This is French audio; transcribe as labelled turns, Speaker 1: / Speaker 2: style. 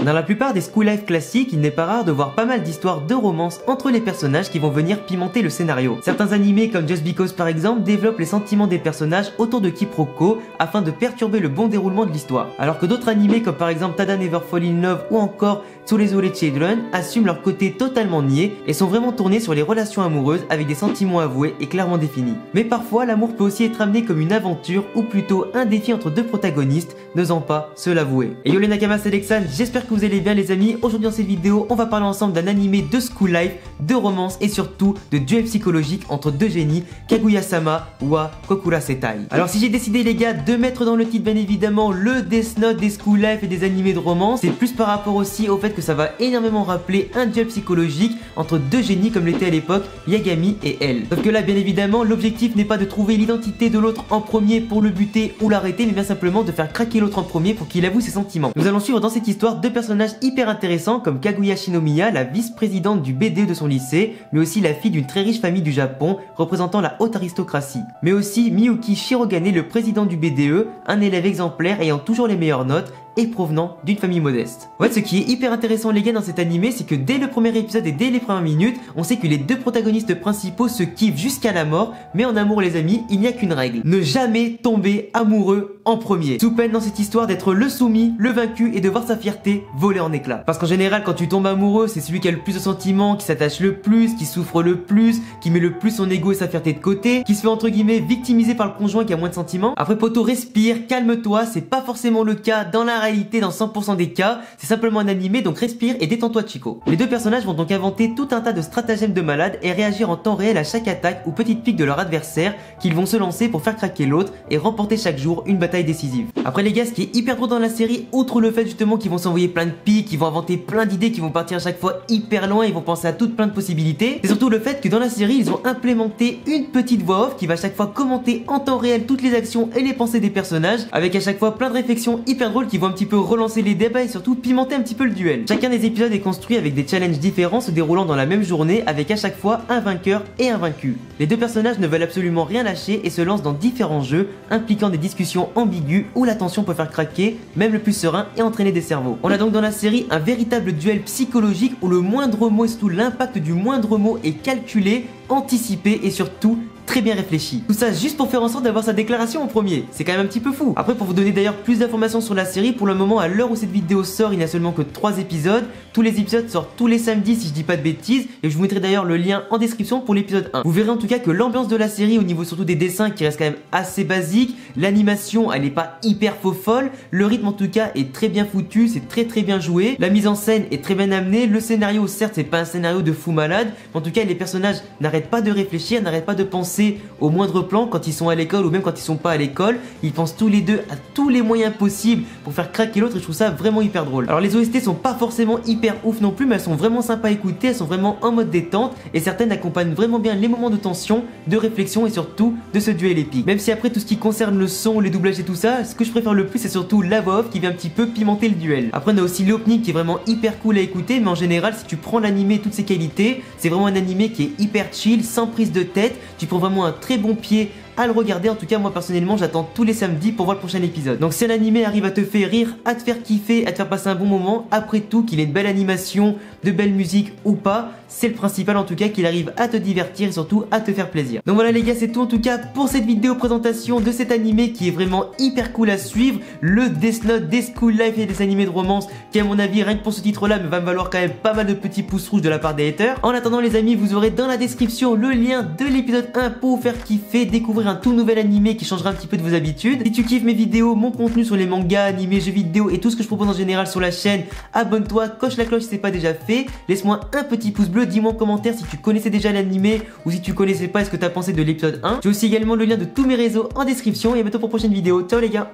Speaker 1: Dans la plupart des school life classiques, il n'est pas rare de voir pas mal d'histoires de romance entre les personnages qui vont venir pimenter le scénario. Certains animés comme Just Because par exemple développent les sentiments des personnages autour de quiproquos afin de perturber le bon déroulement de l'histoire. Alors que d'autres animés comme par exemple Tada Never Fall in Love ou encore Tsurezu Children assument leur côté totalement niais et sont vraiment tournés sur les relations amoureuses avec des sentiments avoués et clairement définis. Mais parfois l'amour peut aussi être amené comme une aventure ou plutôt un défi entre deux protagonistes n'osant pas se l'avouer. Et yo les Nakamas, c'est Lexan, j'espère que vous allez bien les amis. Aujourd'hui dans cette vidéo on va parler ensemble d'un animé de school life, de romance et surtout de duel psychologique entre deux génies, Kaguya-sama wa Kokura Setai. Alors si j'ai décidé les gars de mettre dans le titre bien évidemment le Death Note des school life et des animés de romance, c'est plus par rapport aussi au fait que ça va énormément rappeler un duel psychologique entre deux génies comme l'était à l'époque Yagami et elle. Sauf que là bien évidemment l'objectif n'est pas de trouver l'identité de l'autre en premier pour le buter ou l'arrêter, mais bien simplement de faire craquer l'autre en premier pour qu'il avoue ses sentiments. Nous allons suivre dans cette histoire deux personnages hyper intéressants comme Kaguya Shinomiya, la vice-présidente du BDE de son lycée, mais aussi la fille d'une très riche famille du Japon représentant la haute aristocratie. Mais aussi Miyuki Shirogane, le président du BDE, un élève exemplaire ayant toujours les meilleures notes et provenant d'une famille modeste. En fait, ce qui est hyper intéressant les gars dans cet animé, c'est que dès le premier épisode et dès les premières minutes, on sait que les deux protagonistes principaux se kiffent jusqu'à la mort, mais en amour les amis, il n'y a qu'une règle: ne jamais tomber amoureux en premier. Sous peine dans cette histoire d'être le soumis, le vaincu et de voir sa fierté voler en éclats. Parce qu'en général, quand tu tombes amoureux, c'est celui qui a le plus de sentiments, qui s'attache le plus, qui souffre le plus, qui met le plus son ego et sa fierté de côté, qui se fait entre guillemets victimiser par le conjoint qui a moins de sentiments. Après poto, respire, calme-toi, c'est pas forcément le cas dans la réalité dans 100% des cas, c'est simplement un animé, donc respire et détends-toi Chico. Les deux personnages vont donc inventer tout un tas de stratagèmes de malades et réagir en temps réel à chaque attaque ou petite pique de leur adversaire qu'ils vont se lancer pour faire craquer l'autre et remporter chaque jour une bataille décisive. Après les gars, ce qui est hyper drôle dans la série, outre le fait justement qu'ils vont s'envoyer plein de piques, qu'ils vont inventer plein d'idées qui vont partir à chaque fois hyper loin, ils vont penser à toutes plein de possibilités, c'est surtout le fait que dans la série ils ont implémenté une petite voix off qui va à chaque fois commenter en temps réel toutes les actions et les pensées des personnages, avec à chaque fois plein de réflexions hyper drôles qui vont un petit peu relancer les débats et surtout pimenter un petit peu le duel. Chacun des épisodes est construit avec des challenges différents se déroulant dans la même journée avec à chaque fois un vainqueur et un vaincu. Les deux personnages ne veulent absolument rien lâcher et se lancent dans différents jeux impliquant des discussions ambiguës où la tension peut faire craquer même le plus serein et entraîner des cerveaux. On a donc dans la série un véritable duel psychologique où le moindre mot et surtout l'impact du moindre mot est calculé, anticipé et surtout très bien réfléchi. Tout ça juste pour faire en sorte d'avoir sa déclaration en premier. C'est quand même un petit peu fou. Après, pour vous donner d'ailleurs plus d'informations sur la série, pour le moment à l'heure où cette vidéo sort, il n'y a seulement que 3 épisodes. Tous les épisodes sortent tous les samedis si je dis pas de bêtises, et je vous mettrai d'ailleurs le lien en description pour l'épisode 1. Vous verrez en tout cas que l'ambiance de la série au niveau surtout des dessins qui reste quand même assez basique, l'animation elle est pas hyper faux folle, le rythme en tout cas est très bien foutu, c'est très bien joué, la mise en scène est très bien amenée, le scénario certes c'est pas un scénario de fou malade, mais en tout cas les personnages n'arrêtent pas de réfléchir, n'arrêtent pas de penser au moindre plan quand ils sont à l'école ou même quand ils sont pas à l'école. Ils pensent tous les deux à tous les moyens possibles pour faire craquer l'autre et je trouve ça vraiment hyper drôle. Alors les OST sont pas forcément hyper ouf non plus, mais elles sont vraiment sympas à écouter, elles sont vraiment en mode détente et certaines accompagnent vraiment bien les moments de tension, de réflexion et surtout de ce duel épique. Même si après tout ce qui concerne le son, les doublages et tout ça, ce que je préfère le plus c'est surtout la voix off qui vient un petit peu pimenter le duel. Après on a aussi l'opening qui est vraiment hyper cool à écouter, mais en général si tu prends l'animé et toutes ses qualités, c'est vraiment un animé qui est hyper chill, sans prise de tête, tu prends vraiment un très bon pied à le regarder. En tout cas moi personnellement j'attends tous les samedis pour voir le prochain épisode. Donc si l'animé arrive à te faire rire, à te faire kiffer, à te faire passer un bon moment, après tout qu'il ait une belle animation, de belle musique ou pas, c'est le principal en tout cas, qu'il arrive à te divertir et surtout à te faire plaisir. Donc voilà les gars, c'est tout en tout cas pour cette vidéo présentation de cet animé qui est vraiment hyper cool à suivre, le Death Note des school life et des animés de romance, qui à mon avis rien que pour ce titre là va me valoir quand même pas mal de petits pouces rouges de la part des haters. En attendant les amis, vous aurez dans la description le lien de l'épisode 1 pour vous faire kiffer, découvrir un tout nouvel animé qui changera un petit peu de vos habitudes. Si tu kiffes mes vidéos, mon contenu sur les mangas, animés, jeux vidéo et tout ce que je propose en général sur la chaîne, abonne-toi, coche la cloche si c'est pas déjà fait, laisse-moi un petit pouce bleu, dis-moi en commentaire si tu connaissais déjà l'animé ou si tu connaissais pas, est-ce que tu as pensé de l'épisode 1. J'ai aussi également le lien de tous mes réseaux en description et à bientôt pour une prochaine vidéo. Ciao les gars.